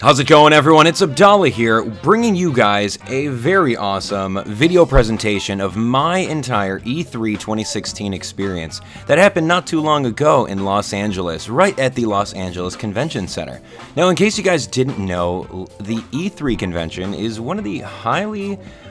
How's it going, everyone? It's Abdallah here, bringing you guys a very awesome video presentation of my entire E3 2016 experience that happened not too long ago in Los Angeles, right at the Los Angeles Convention Center. Now, in case you guys didn't know, the E3 convention is one of the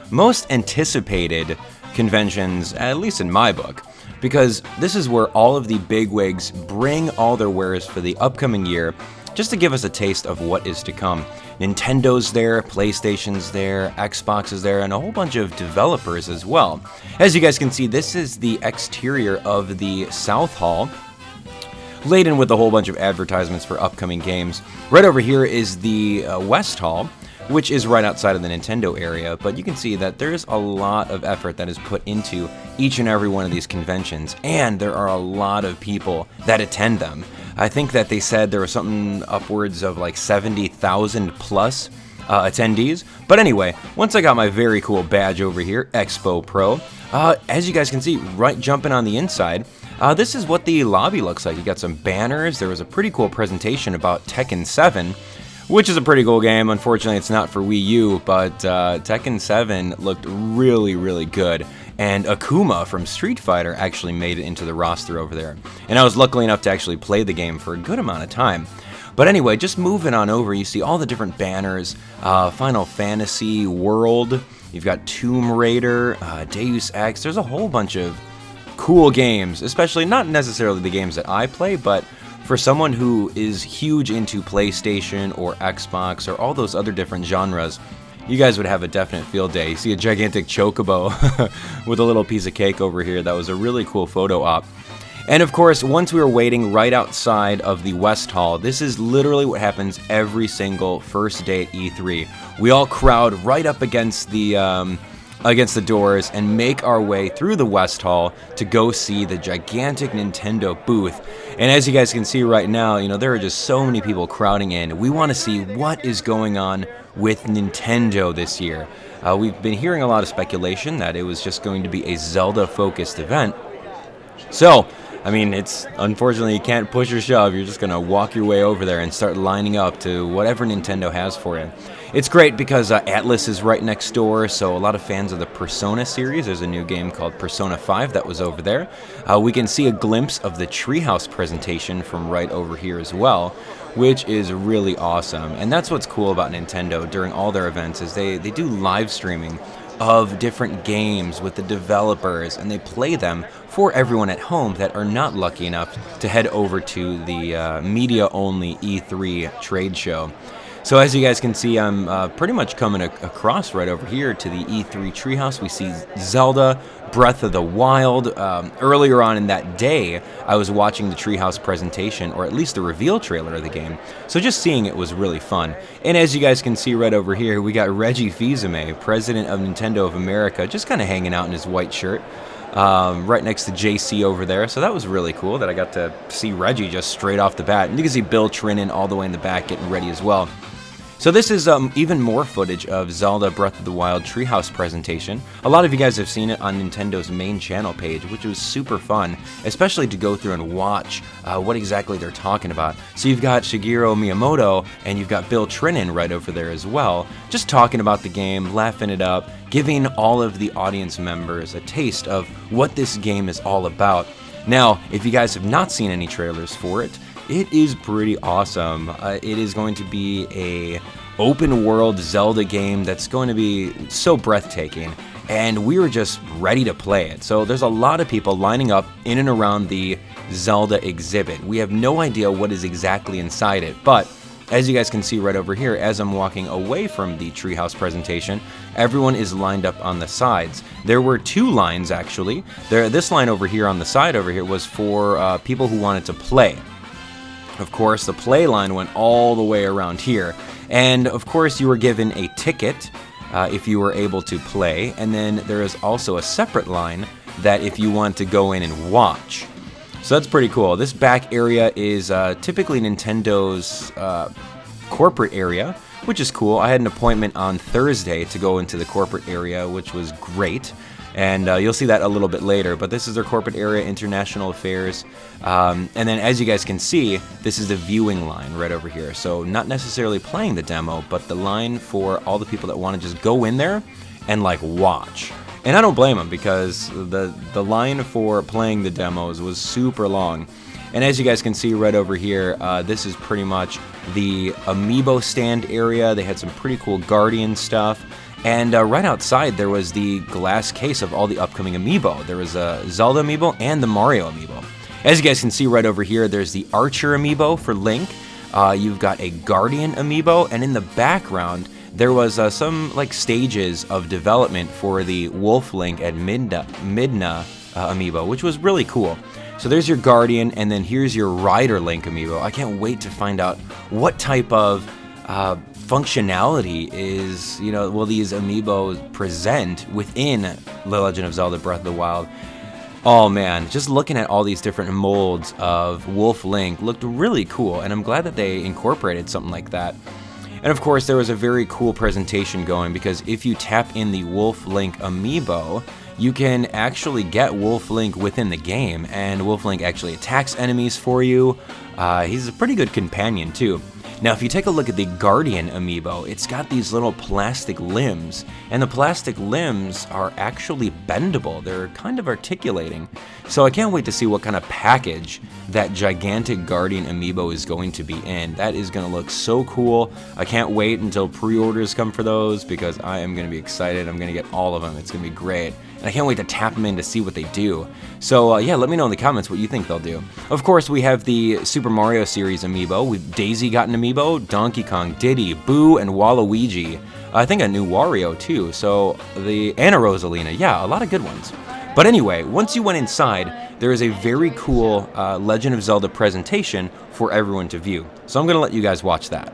most anticipated conventions, at least in my book, because this is where all of the bigwigs bring all their wares for the upcoming year, just to give us a taste of what is to come. Nintendo's there, PlayStation's there, Xbox is there, and a whole bunch of developers as well. As you guys can see, this is the exterior of the South Hall, laden with a whole bunch of advertisements for upcoming games. Right over here is the West Hall, which is right outside of the Nintendo area, but you can see that there's a lot of effort that is put into each and every one of these conventions, and there are a lot of people that attend them. I think that they said there was something upwards of like 70,000 plus attendees. But anyway, once I got my very cool badge over here, Expo Pro, as you guys can see, right jumping on the inside, this is what the lobby looks like. You got some banners. There was a pretty cool presentation about Tekken 7, which is a pretty cool game. Unfortunately, it's not for Wii U, but Tekken 7 looked really, really good. And Akuma from Street Fighter actually made it into the roster over there. And I was lucky enough to actually play the game for a good amount of time. But anyway, just moving on over, you see all the different banners. Final Fantasy World, you've got Tomb Raider, Deus Ex. There's a whole bunch of cool games, especially not necessarily the games that I play, but for someone who is huge into PlayStation or Xbox or all those other different genres, you guys would have a definite field day. You see a gigantic chocobo with a little piece of cake over here. That was a really cool photo op. And of course, once we were waiting right outside of the West Hall, this is literally what happens every single first day at E3. We all crowd right up against the doors and make our way through the West Hall to go see the gigantic Nintendo booth. And as you guys can see right now, you know, there are just so many people crowding in. We want to see what is going on with Nintendo this year. We've been hearing a lot of speculation that it was just going to be a Zelda-focused event. So, I mean, it's unfortunately you can't push or shove. You're just gonna walk your way over there and start lining up to whatever Nintendo has for you. It's great because Atlas is right next door, so a lot of fans of the Persona series. There's a new game called Persona 5 that was over there. We can see a glimpse of the Treehouse presentation from right over here as well, which is really awesome. And that's what's cool about Nintendo during all their events is they do live streaming of different games with the developers, and they play them for everyone at home that are not lucky enough to head over to the media-only E3 trade show. So as you guys can see, I'm pretty much coming across right over here to the E3 Treehouse. We see Zelda, Breath of the Wild. Earlier on in that day, I was watching the Treehouse presentation, or at least the reveal trailer of the game. So just seeing it was really fun. And as you guys can see right over here, we got Reggie Fils-Aimé, president of Nintendo of America, just kind of hanging out in his white shirt. Right next to JC over there. So that was really cool that I got to see Reggie just straight off the bat. And you can see Bill Trinan all the way in the back getting ready as well. So this is even more footage of Zelda Breath of the Wild Treehouse presentation. A lot of you guys have seen it on Nintendo's main channel page, which was super fun, especially to go through and watch what exactly they're talking about. So you've got Shigeru Miyamoto and you've got Bill Trinan right over there as well, just talking about the game, laughing it up, giving all of the audience members a taste of what this game is all about. Now, if you guys have not seen any trailers for it, it is pretty awesome. It is going to be a open world Zelda game that's going to be so breathtaking, and we were just ready to play it. So there's a lot of people lining up in and around the Zelda exhibit. We have no idea what is exactly inside it, but as you guys can see right over here, as I'm walking away from the Treehouse presentation, everyone is lined up on the sides. There were two lines actually. This line over here on the side over here was for people who wanted to play. Of course, the play line went all the way around here. And of course, you were given a ticket if you were able to play. And then there is also a separate line that if you want to go in and watch. So that's pretty cool. This back area is typically Nintendo's corporate area, which is cool. I had an appointment on Thursday to go into the corporate area, which was great. And you'll see that a little bit later, but this is their corporate area, international affairs. And then as you guys can see, this is the viewing line right over here. So not necessarily playing the demo, but the line for all the people that want to just go in there and like watch. And I don't blame them, because the line for playing the demos was super long. And as you guys can see right over here, this is pretty much the amiibo stand area. They had some pretty cool Guardian stuff. And right outside, there was the glass case of all the upcoming amiibo. There was a Zelda amiibo and the Mario amiibo. As you guys can see right over here, there's the Archer amiibo for Link. You've got a Guardian amiibo, and in the background, there was some like stages of development for the Wolf Link and Midna amiibo, which was really cool. So there's your Guardian, and then here's your Rider Link amiibo. I can't wait to find out what type of functionality will these amiibos present within The Legend of Zelda Breath of the Wild. Oh man, just looking at all these different molds of Wolf Link looked really cool, and I'm glad that they incorporated something like that. And of course, there was a very cool presentation going, because if you tap in the Wolf Link amiibo, you can actually get Wolf Link within the game, and Wolf Link actually attacks enemies for you. He's a pretty good companion too. Now, if you take a look at the Guardian amiibo, it's got these little plastic limbs, and the plastic limbs are actually bendable. They're kind of articulating. So I can't wait to see what kind of package that gigantic Guardian amiibo is going to be in. That is going to look so cool. I can't wait until pre-orders come for those, because I am going to be excited. I'm going to get all of them. It's going to be great. And I can't wait to tap them in to see what they do. So yeah, let me know in the comments what you think they'll do. Of course, we have the Super Mario series amiibo. Daisy got an amiibo, Donkey Kong, Diddy, Boo, and Waluigi. I think a new Wario too. So and a Rosalina. Yeah, a lot of good ones. But anyway, once you went inside, there is a very cool Legend of Zelda presentation for everyone to view. So I'm going to let you guys watch that.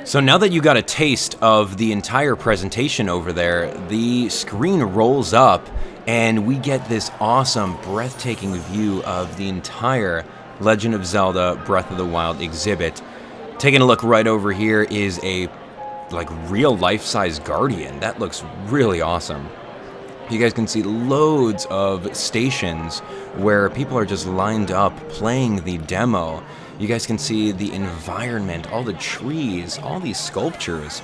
So now that you got a taste of the entire presentation over there, the screen rolls up and we get this awesome, breathtaking view of the entire Legend of Zelda Breath of the Wild exhibit. Taking a look right over here is a real life-size Guardian. That looks really awesome. You guys can see loads of stations where people are just lined up playing the demo. You guys can see the environment, all the trees, all these sculptures.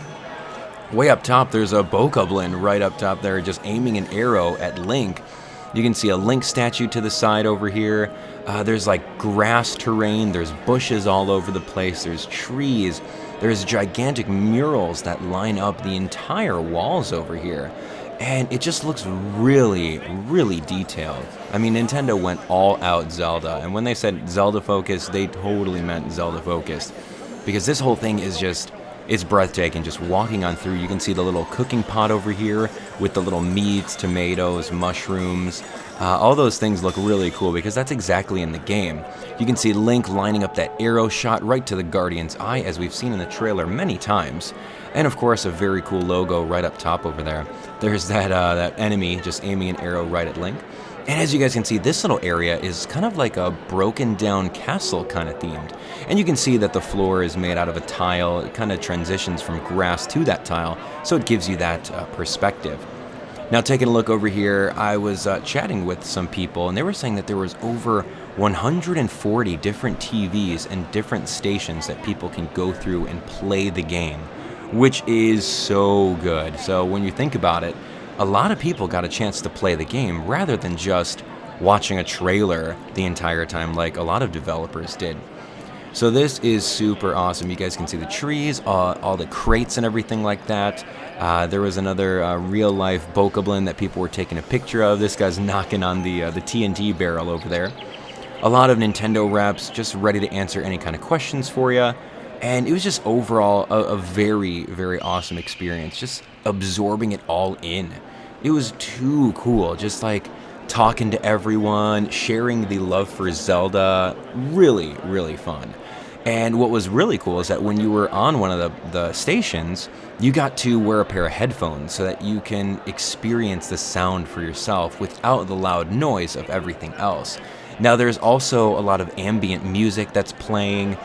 Way up top, there's a bokoblin right up top there just aiming an arrow at Link. You can see a Link statue to the side over here. There's like grass terrain, there's bushes all over the place, there's trees. There's gigantic murals that line up the entire walls over here. And it just looks really, really detailed. I mean, Nintendo went all out Zelda, and when they said Zelda focused, they totally meant Zelda focused. Because this whole thing is just, it's breathtaking. Just walking on through, you can see the little cooking pot over here with the little meats, tomatoes, mushrooms. All those things look really cool because that's exactly in the game. You can see Link lining up that arrow shot right to the Guardian's eye, as we've seen in the trailer many times. And of course, a very cool logo right up top over there. There's that enemy just aiming an arrow right at Link. And as you guys can see, this little area is kind of like a broken down castle kind of themed. And you can see that the floor is made out of a tile. It kind of transitions from grass to that tile, so it gives you that perspective. Now, taking a look over here, I was chatting with some people, and they were saying that there was over 140 different TVs and different stations that people can go through and play the game, which is so good. So when you think about it, a lot of people got a chance to play the game rather than just watching a trailer the entire time like a lot of developers did. So this is super awesome. You guys can see the trees, all the crates and everything like that. There was another real-life bokoblin that people were taking a picture of. This guy's knocking on the TNT barrel over there. A lot of Nintendo reps just ready to answer any kind of questions for you. And it was just overall a very, very awesome experience, just absorbing it all in. It was too cool, just like talking to everyone, sharing the love for Zelda. Really, really fun. And what was really cool is that when you were on one of the stations, you got to wear a pair of headphones so that you can experience the sound for yourself without the loud noise of everything else. Now, there's also a lot of ambient music that's playing.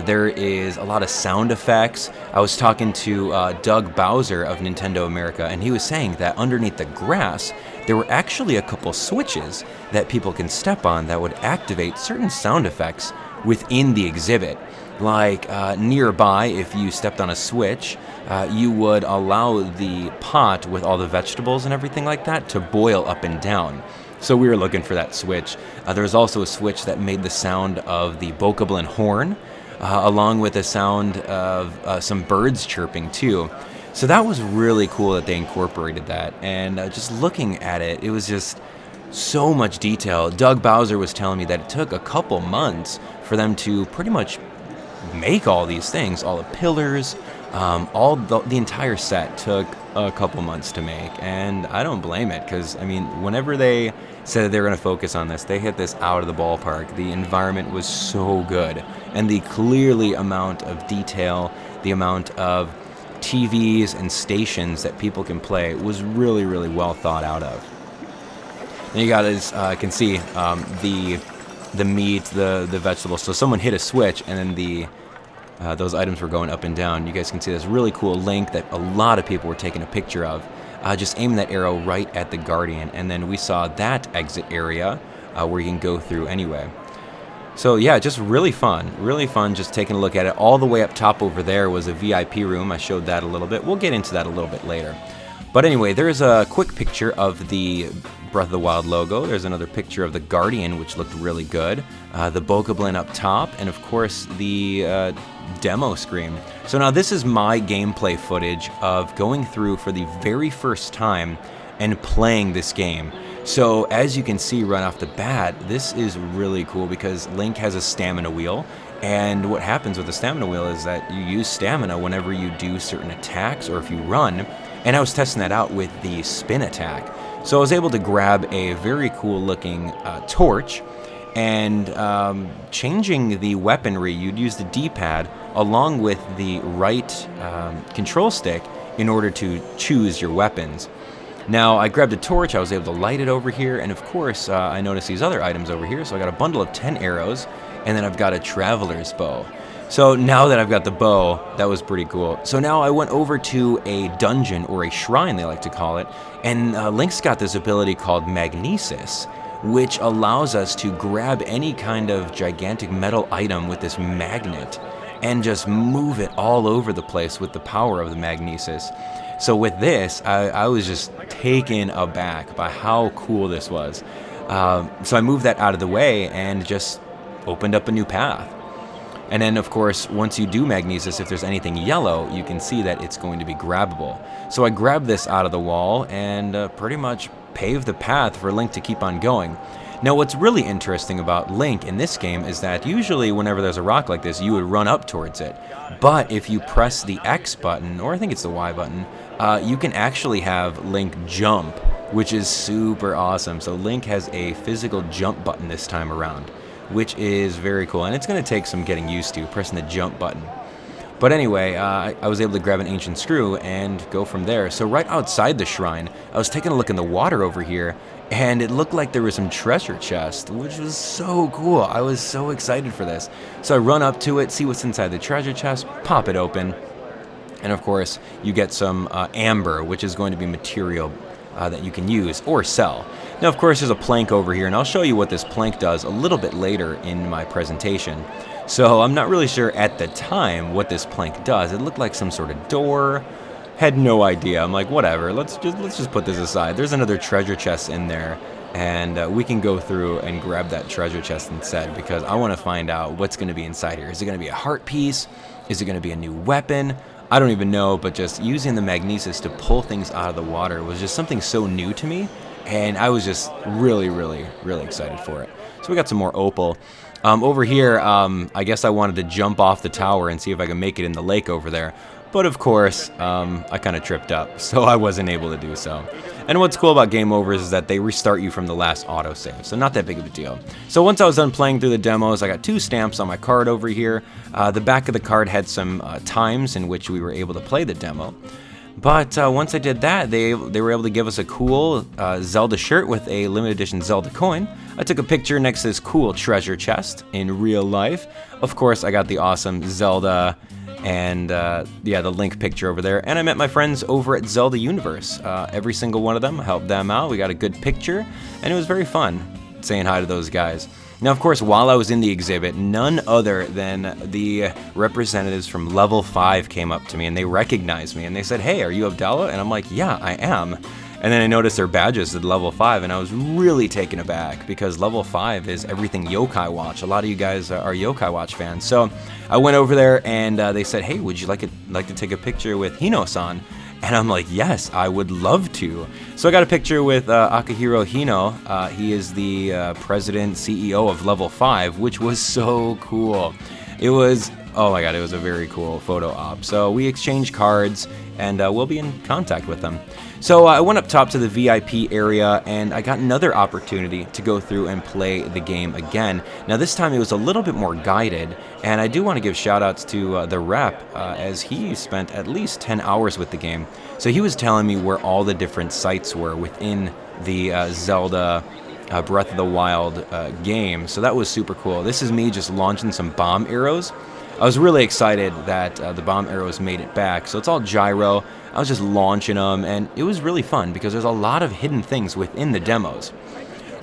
There is a lot of sound effects. I was talking to Doug Bowser of Nintendo America, and he was saying that underneath the grass, there were actually a couple switches that people can step on that would activate certain sound effects within the exhibit. Like nearby, if you stepped on a switch, you would allow the pot with all the vegetables and everything like that to boil up and down. So we were looking for that switch. There was also a switch that made the sound of the bokoblin horn, along with the sound of some birds chirping too. So that was really cool that they incorporated that. And just looking at it, it was just so much detail. Doug Bowser was telling me that it took a couple months for them to pretty much make all these things, all the pillars, all the entire set took a couple months to make, and I don't blame it, because I mean, whenever they said that they were going to focus on this, they hit this out of the ballpark. The environment was so good, and the clearly amount of detail, the amount of TVs and stations that people can play was really, really well thought out of. And you guys can see the meat, the vegetables. So someone hit a switch, and then those items were going up and down. You guys can see this really cool Link that a lot of people were taking a picture of, just aiming that arrow right at the Guardian. And then we saw that exit area where you can go through anyway. So yeah, just really fun just taking a look at it. All the way up top over there was a VIP room. I showed that a little bit. We'll get into that a little bit later. But anyway, there's a quick picture of the Breath of the Wild logo. There's another picture of the Guardian, which looked really good. The bokoblin up top, and of course the demo screen. So now this is my gameplay footage of going through for the very first time and playing this game. So as you can see right off the bat, this is really cool because Link has a stamina wheel, and what happens with the stamina wheel is that you use stamina whenever you do certain attacks or if you run, and I was testing that out with the spin attack. So I was able to grab a very cool looking torch, and changing the weaponry, you'd use the D-pad along with the right control stick in order to choose your weapons. Now, I grabbed a torch, I was able to light it over here, and of course, I noticed these other items over here. So I got a bundle of 10 arrows, and then I've got a traveler's bow. So now that I've got the bow, that was pretty cool. So now I went over to a dungeon, or a shrine they like to call it, and Link's got this ability called Magnesis, which allows us to grab any kind of gigantic metal item with this magnet and just move it all over the place with the power of the Magnesis. So with this, I was just taken aback by how cool this was. So I moved that out of the way and just opened up a new path. And then, of course, once you do Magnesis, if there's anything yellow, you can see that it's going to be grabbable. So I grabbed this out of the wall and pretty much paved the path for Link to keep on going. Now, what's really interesting about Link in this game is that usually whenever there's a rock like this, you would run up towards it. But if you press the X button, or I think it's the Y button, you can actually have Link jump, which is super awesome. So Link has a physical jump button this time around, which is very cool. And it's going to take some getting used to, pressing the jump button. But anyway, I was able to grab an ancient screw and go from there. So right outside the shrine, I was taking a look in the water over here, and it looked like there was some treasure chest, which was so cool. I was so excited for this. So I run up to it, see what's inside the treasure chest, pop it open, and of course, you get some amber, which is going to be material that you can use or sell. Now, of course, there's a plank over here, and I'll show you what this plank does a little bit later in my presentation. So I'm not really sure at the time what this plank does. It looked like some sort of door. Had no idea. I'm like, whatever. Let's just put this aside. There's another treasure chest in there, and we can go through and grab that treasure chest instead, because I want to find out what's going to be inside here. Is it going to be a heart piece? Is it going to be a new weapon? I don't even know, but just using the Magnesis to pull things out of the water was just something so new to me, and I was just really, really, really excited for it. So we got some more opal. Over here, I guess I wanted to jump off the tower and see if I could make it in the lake over there. But of course, I kind of tripped up, so I wasn't able to do so. And what's cool about game overs is that they restart you from the last autosave, so not that big of a deal. So once I was done playing through the demos, I got 2 stamps on my card over here. The back of the card had some times in which we were able to play the demo. But once I did that, they were able to give us a cool Zelda shirt with a limited edition Zelda coin. I took a picture next to this cool treasure chest in real life. Of course, I got the awesome Zelda and yeah, the Link picture over there. And I met my friends over at Zelda Universe. Every single one of them, helped them out. We got a good picture, and it was very fun saying hi to those guys. Now, of course, while I was in the exhibit, none other than the representatives from Level 5 came up to me, and they recognized me, and they said, "Hey, are you Abdallah?" And I'm like, "Yeah, I am." And then I noticed their badges at Level 5, and I was really taken aback, because Level 5 is everything Yokai Watch. A lot of you guys are Yokai Watch fans. So I went over there, and they said, "Hey, would you like to take a picture with Hino-san?" And I'm like, yes, I would love to. So I got a picture with Akihiro Hino. He is the president, CEO of Level 5, which was so cool. It was, oh my god, it was a very cool photo op. So we exchanged cards, and we'll be in contact with them. So I went up top to the VIP area, and I got another opportunity to go through and play the game again. Now this time it was a little bit more guided, and I do want to give shout outs to the rep, as he spent at least 10 hours with the game. So he was telling me where all the different sites were within the Zelda Breath of the Wild game, so that was super cool. This is me just launching some bomb arrows. I was really excited that the bomb arrows made it back, so it's all gyro. I was just launching them, and it was really fun because there's a lot of hidden things within the demos.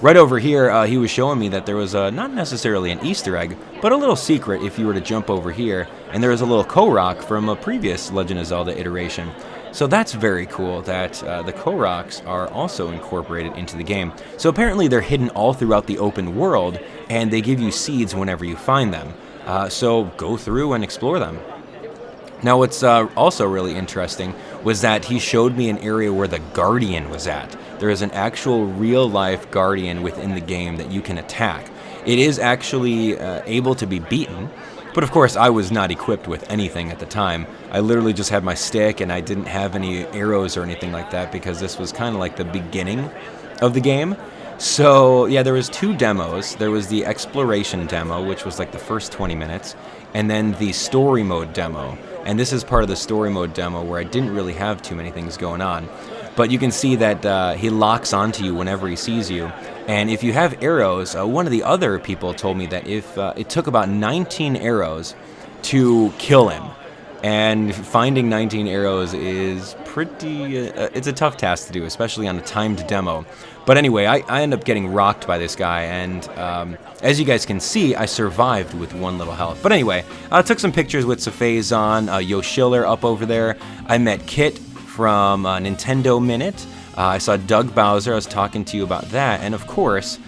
Right over here, he was showing me that there was not necessarily an Easter egg, but a little secret if you were to jump over here, and there was a little Korok from a previous Legend of Zelda iteration. So that's very cool that the Koroks are also incorporated into the game. So apparently they're hidden all throughout the open world, and they give you seeds whenever you find them. So go through and explore them. Now what's also really interesting was that he showed me an area where the Guardian was at. There is an actual real-life Guardian within the game that you can attack. It is actually able to be beaten, but of course I was not equipped with anything at the time. I literally just had my stick, and I didn't have any arrows or anything like that because this was kind of like the beginning of the game. So yeah, there was 2 demos. There was the exploration demo, which was like the first 20 minutes, and then the story mode demo. And this is part of the story mode demo where I didn't really have too many things going on. But you can see that he locks onto you whenever he sees you. And if you have arrows, one of the other people told me that if it took about 19 arrows to kill him. And finding 19 arrows is pretty, it's a tough task to do, especially on a timed demo. But anyway, I end up getting rocked by this guy, and as you guys can see, I survived with 1 little health. But anyway, I took some pictures with Safazon, Yoshiller up over there. I met Kit from Nintendo Minute. I saw Doug Bowser, I was talking to you about that, and of course,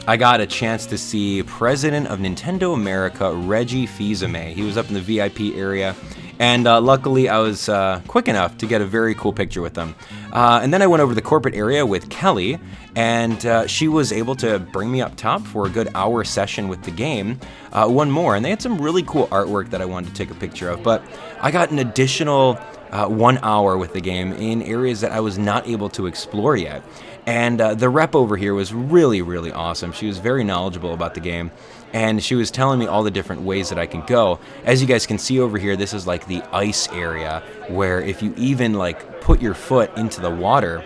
I got a chance to see President of Nintendo America, Reggie Fils-Aimé. He was up in the VIP area, and luckily I was quick enough to get a very cool picture with him. And then I went over to the corporate area with Kelly, and she was able to bring me up top for a good hour session with the game. One more, and they had some really cool artwork that I wanted to take a picture of, but I got an additional 1 hour with the game in areas that I was not able to explore yet. And the rep over here was really, really awesome. She was very knowledgeable about the game, and she was telling me all the different ways that I can go. As you guys can see over here, this is like the ice area, where if you even like put your foot into the water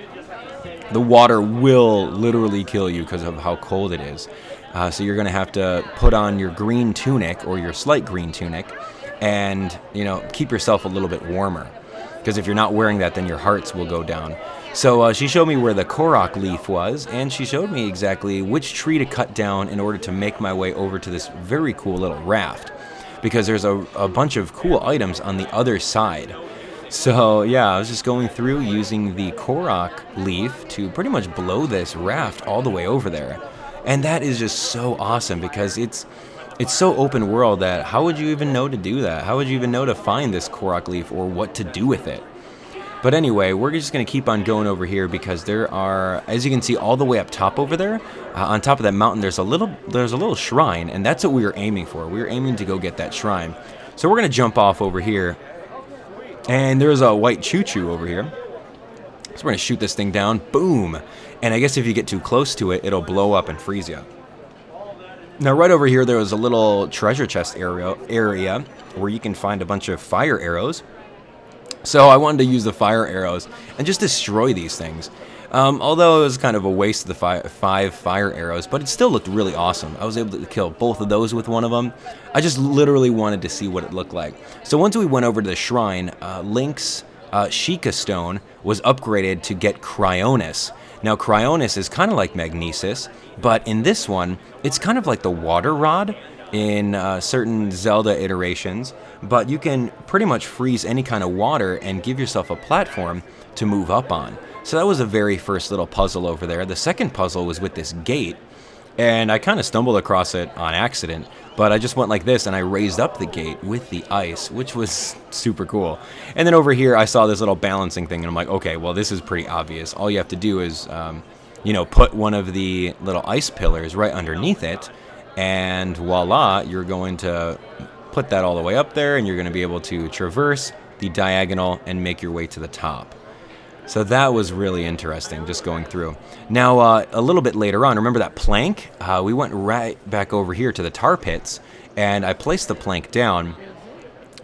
will literally kill you because of how cold it is. So you're going to have to put on your green tunic or your slight green tunic and, you know, keep yourself a little bit warmer. Because if you're not wearing that, then your hearts will go down. So she showed me where the Korok leaf was, and she showed me exactly which tree to cut down in order to make my way over to this very cool little raft. Because there's a bunch of cool items on the other side. So yeah, I was just going through using the Korok leaf to pretty much blow this raft all the way over there. And that is just so awesome because it's so open world that how would you even know to do that? How would you even know to find this Korok leaf or what to do with it? But anyway, we're just going to keep on going over here because there are, as you can see, all the way up top over there, on top of that mountain, there's a little shrine, and that's what we were aiming for. We were aiming to go get that shrine. So we're going to jump off over here, and there's a white choo-choo over here. So we're going to shoot this thing down, boom, and I guess if you get too close to it, it'll blow up and freeze you. Now right over here, there was a little treasure chest area where you can find a bunch of fire arrows. So I wanted to use the fire arrows and just destroy these things. Although it was kind of a waste of the 5 fire arrows, but it still looked really awesome. I was able to kill both of those with one of them. I just literally wanted to see what it looked like. So once we went over to the shrine, Link's Sheikah Stone was upgraded to get Cryonis. Now Cryonis is kind of like Magnesis, but in this one, it's kind of like the Water Rod in certain Zelda iterations, but you can pretty much freeze any kind of water and give yourself a platform to move up on. So that was the very first little puzzle over there. The second puzzle was with this gate, and I kind of stumbled across it on accident, but I just went like this and I raised up the gate with the ice, which was super cool. And then over here I saw this little balancing thing, and I'm like, okay, well this is pretty obvious. All you have to do is, you know, put one of the little ice pillars right underneath it, and voila, you're going to put that all the way up there, and you're going to be able to traverse the diagonal and make your way to the top. So that was really interesting, just going through. Now, a little bit later on, remember that plank? We went right back over here to the tar pits, and I placed the plank down,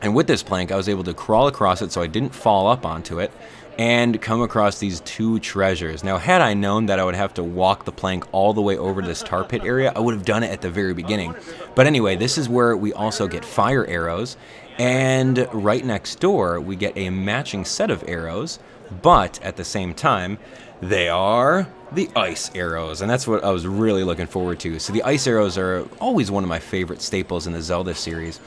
and with this plank, I was able to crawl across it so I didn't fall up onto it, and come across these 2 treasures. Now, had I known that I would have to walk the plank all the way over to this tar pit area, I would have done it at the very beginning. But anyway, this is where we also get fire arrows, and right next door, we get a matching set of arrows, but at the same time, they are the ice arrows, and that's what I was really looking forward to. So the ice arrows are always one of my favorite staples in the Zelda series.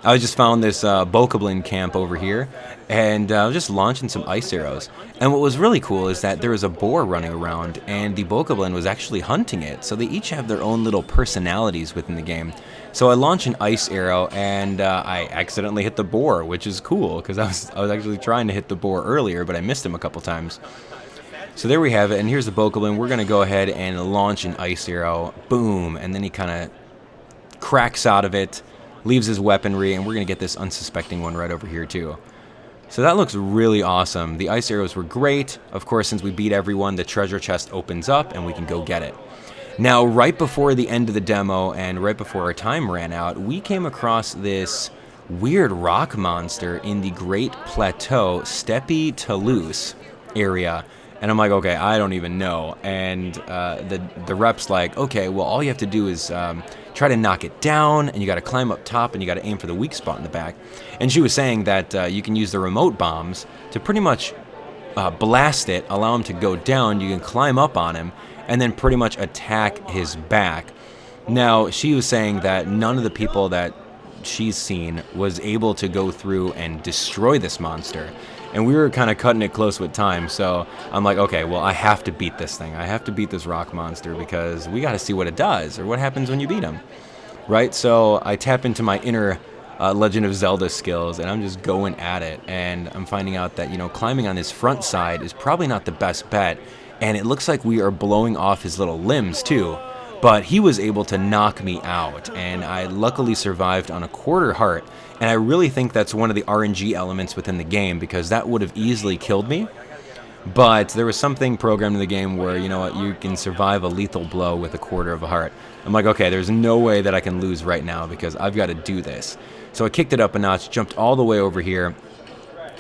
I just found this Bokoblin camp over here, and I was just launching some ice arrows. And what was really cool is that there was a boar running around, and the Bokoblin was actually hunting it. So they each have their own little personalities within the game. So I launched an ice arrow, and I accidentally hit the boar, which is cool, because I was actually trying to hit the boar earlier, but I missed him a couple times. So there we have it, and here's the Bokoblin. We're going to go ahead and launch an ice arrow. Boom, and then he kind of cracks out of it, leaves his weaponry, and we're going to get this unsuspecting one right over here too. So that looks really awesome. The ice arrows were great. Of course, since we beat everyone, the treasure chest opens up and we can go get it. Now, right before the end of the demo and right before our time ran out, we came across this weird rock monster in the Great Plateau, Steppe Toulouse area. And I'm like, okay, I don't even know. And the rep's like, okay, well, all you have to do is try to knock it down, and you got to climb up top, and you got to aim for the weak spot in the back. And she was saying that you can use the remote bombs to pretty much blast it, allow him to go down. You can climb up on him, and then pretty much attack his back. Now, she was saying that none of the people that she's seen was able to go through and destroy this monster. And we were kind of cutting it close with time, so I'm like, okay, well, I have to beat this thing. I have to beat this rock monster because we got to see what it does or what happens when you beat him, right? So I tap into my inner Legend of Zelda skills, and I'm just going at it. And I'm finding out that, you know, climbing on his front side is probably not the best bet. And it looks like we are blowing off his little limbs, too. But he was able to knock me out, and I luckily survived on a quarter heart. And I really think that's one of the RNG elements within the game, because that would have easily killed me. But there was something programmed in the game where, you know what, you can survive a lethal blow with a quarter of a heart. I'm like, okay, there's no way that I can lose right now because I've got to do this. So I kicked it up a notch, jumped all the way over here,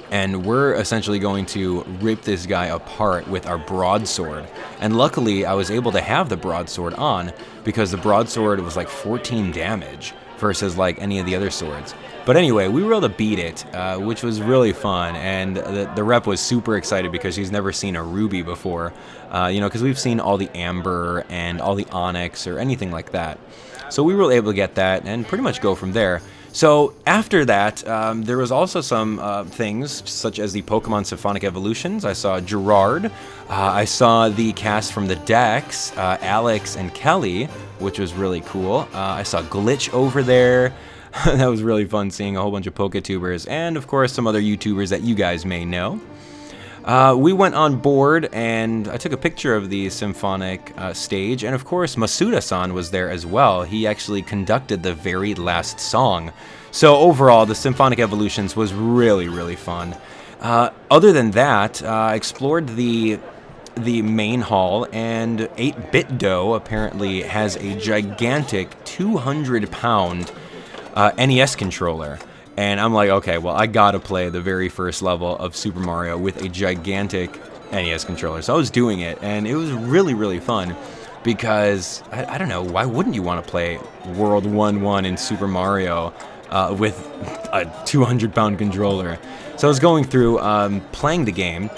and we're essentially going to rip this guy apart with our broadsword. And luckily, I was able to have the broadsword on because the broadsword was like 14 damage versus like any of the other swords. But anyway, we were able to beat it, which was really fun. And the rep was super excited because he's never seen a ruby before, you know, because we've seen all the amber and all the onyx or anything like that. So we were able to get that and pretty much go from there. So after that, there was also some things such as the Pokemon Symphonic Evolutions. I saw Gerard. I saw the cast from the decks, Alex and Kelly, which was really cool. I saw Glitch over there. That was really fun seeing a whole bunch of Poketubers and, of course, some other YouTubers that you guys may know. We went on board, and I took a picture of the symphonic stage, and of course Masuda-san was there as well. He actually conducted the very last song. So overall, the Symphonic Evolutions was really, really fun. Other than that, I explored the main hall, and 8-Bit Dough apparently has a gigantic 200-pound NES controller. And I'm like, okay, well, I gotta play the very first level of Super Mario with a gigantic NES controller. So I was doing it, and it was really, really fun because, I don't know, why wouldn't you want to play World 1-1 in Super Mario with a 200-pound controller? So I was going through playing the game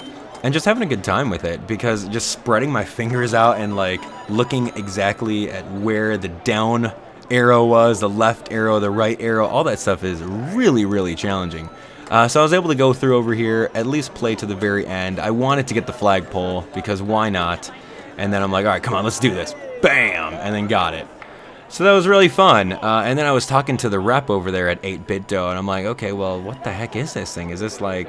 and just having a good time with it because just spreading my fingers out and like looking exactly at where the down arrow was, the left arrow, the right arrow, all that stuff is really, really challenging. So I was able to go through over here, at least play to the very end. I wanted to get the flagpole because why not? And then I'm like, all right, come on, let's do this. Bam! And then got it. So that was really fun. And then I was talking to the rep over there at 8-Bit Dough, and I'm like, okay, well, what the heck is this thing? Is this like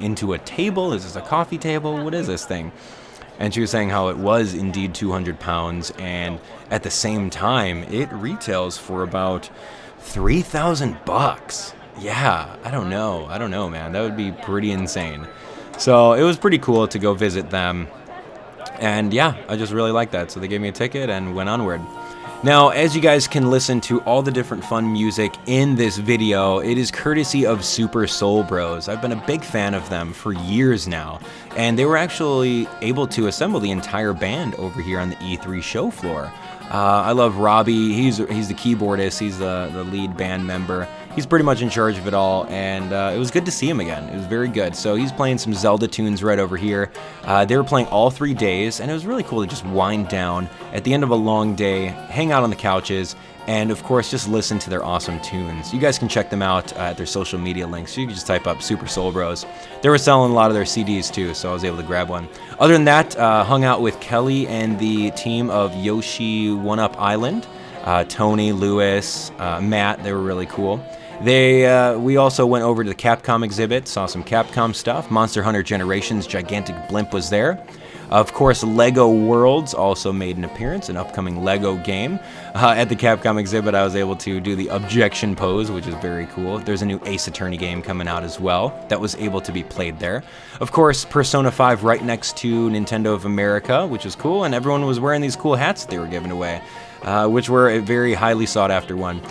into a table? Is this a coffee table? What is this thing? And she was saying how it was indeed 200 pounds, and at the same time, it retails for about $3,000. Yeah, I don't know, man. That would be pretty insane. So it was pretty cool to go visit them, and yeah, I just really liked that. So they gave me a ticket and went onward. Now, as you guys can listen to all the different fun music in this video, it is courtesy of Super Soul Bros. I've been a big fan of them for years now, and they were actually able to assemble the entire band over here on the E3 show floor. I love Robbie. He's the keyboardist. He's the lead band member. He's pretty much in charge of it all, and it was good to see him again. It was very good. So he's playing some Zelda tunes right over here. They were playing all 3 days, and it was really cool to just wind down at the end of a long day, hang out on the couches, and of course just listen to their awesome tunes. You guys can check them out at their social media links. You can just type up Super Soul Bros. They were selling a lot of their CDs too, so I was able to grab one. Other than that, hung out with Kelly and the team of Yoshi 1-Up Island. Tony, Lewis, Matt, they were really cool. We also went over to the Capcom exhibit, saw some Capcom stuff. Monster Hunter Generations Gigantic Blimp was there. Of course, LEGO Worlds also made an appearance, an upcoming LEGO game. At the Capcom exhibit, I was able to do the objection pose, which is very cool. There's a new Ace Attorney game coming out as well that was able to be played there. Of course, Persona 5 right next to Nintendo of America, which is cool, and everyone was wearing these cool hats that they were giving away, which were a very highly sought after one.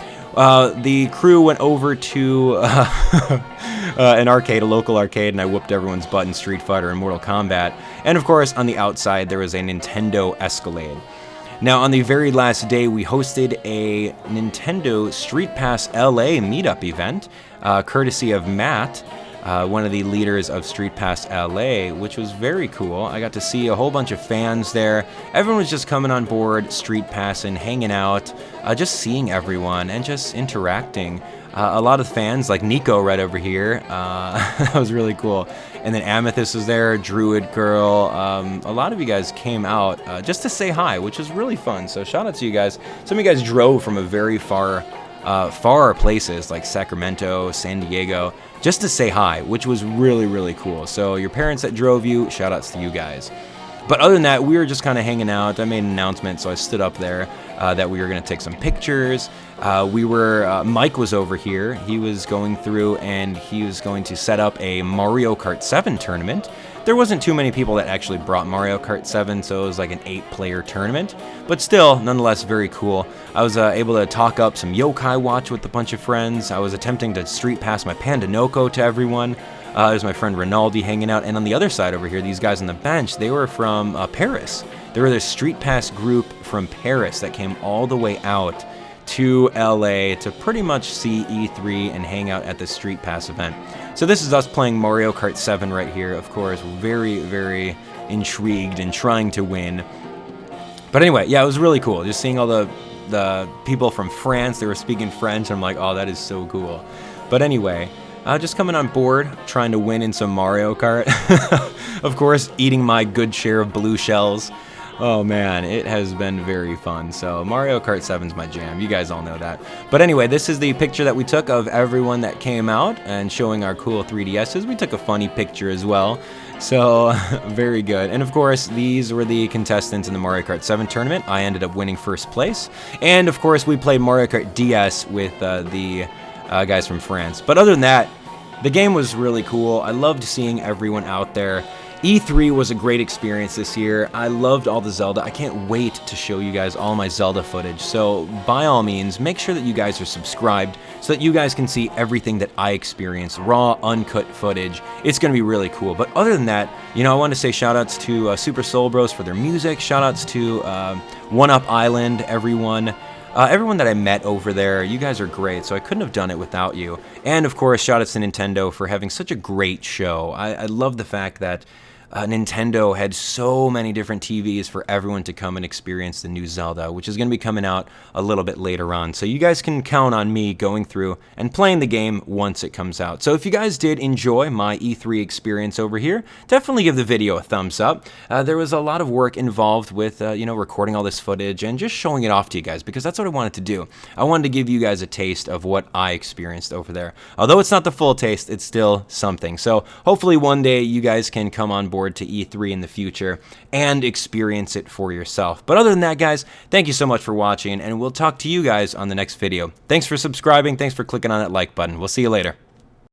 The crew went over to an arcade, a local arcade, and I whooped everyone's butt in Street Fighter and Mortal Kombat. And of course, on the outside, there was a Nintendo Escalade. Now, on the very last day, we hosted a Nintendo Street Pass LA meetup event, courtesy of Matt, one of the leaders of Street Pass LA, which was very cool. I got to see a whole bunch of fans there. Everyone was just coming on board, Street Passing, hanging out, just seeing everyone and just interacting. A lot of fans, like Nico right over here, that was really cool. And then Amethyst was there, Druid Girl. A lot of you guys came out just to say hi, which was really fun. So shout out to you guys. Some of you guys drove from a very far places like Sacramento, San Diego, just to say hi, which was really, really cool. So your parents that drove you, shout outs to you guys. But other than that, we were just kind of hanging out. I made an announcement, so I stood up there that we were going to take some pictures. Mike was over here. He was going through and he was going to set up a Mario Kart 7 tournament. There wasn't too many people that actually brought Mario Kart 7, so it was like an 8-player tournament. But still, nonetheless, very cool. I was able to talk up some Yokai Watch with a bunch of friends. I was attempting to street pass my Panda Noko to everyone. There's my friend Rinaldi hanging out. And on the other side over here, these guys on the bench, they were from Paris. They were the Street Pass group from Paris that came all the way out to LA to pretty much see E3 and hang out at the Street Pass event. So this is us playing Mario Kart 7 right here. Of course, very, very intrigued and trying to win. But anyway, yeah, it was really cool. Just seeing all the people from France, they were speaking French. I'm like, oh, that is so cool. But anyway, just coming on board, trying to win in some Mario Kart. Of course, eating my good share of blue shells. Oh man, it has been very fun. So Mario Kart 7's my jam. You guys all know that. But anyway, this is the picture that we took of everyone that came out and showing our cool 3DSs. We took a funny picture as well. So very good. And of course, these were the contestants in the Mario Kart 7 tournament. I ended up winning first place. And of course, we played Mario Kart DS with the guys from France. But other than that, the game was really cool. I loved seeing everyone out there. E3 was a great experience this year. I loved all the Zelda. I can't wait to show you guys all my Zelda footage. So by all means, make sure that you guys are subscribed so that you guys can see everything that I experienced, raw, uncut footage. It's going to be really cool. But other than that, you know, I want to say shout outs to Super Soul Bros for their music. Shout outs to One Up Island, everyone. Everyone that I met over there, you guys are great, so I couldn't have done it without you. And of course, shout outs to Nintendo for having such a great show. I love the fact that Nintendo had so many different TVs for everyone to come and experience the new Zelda, which is going to be coming out a little bit later on. So you guys can count on me going through and playing the game once it comes out. So if you guys did enjoy my E3 experience over here, definitely give the video a thumbs up. There was a lot of work involved with, you know, recording all this footage and just showing it off to you guys because that's what I wanted to do. I wanted to give you guys a taste of what I experienced over there. Although it's not the full taste, it's still something. So hopefully one day you guys can come on board to E3 in the future and experience it for yourself. But other than that, guys, thank you so much for watching, and we'll talk to you guys on the next video. Thanks for subscribing. Thanks for clicking on that like button. We'll see you later.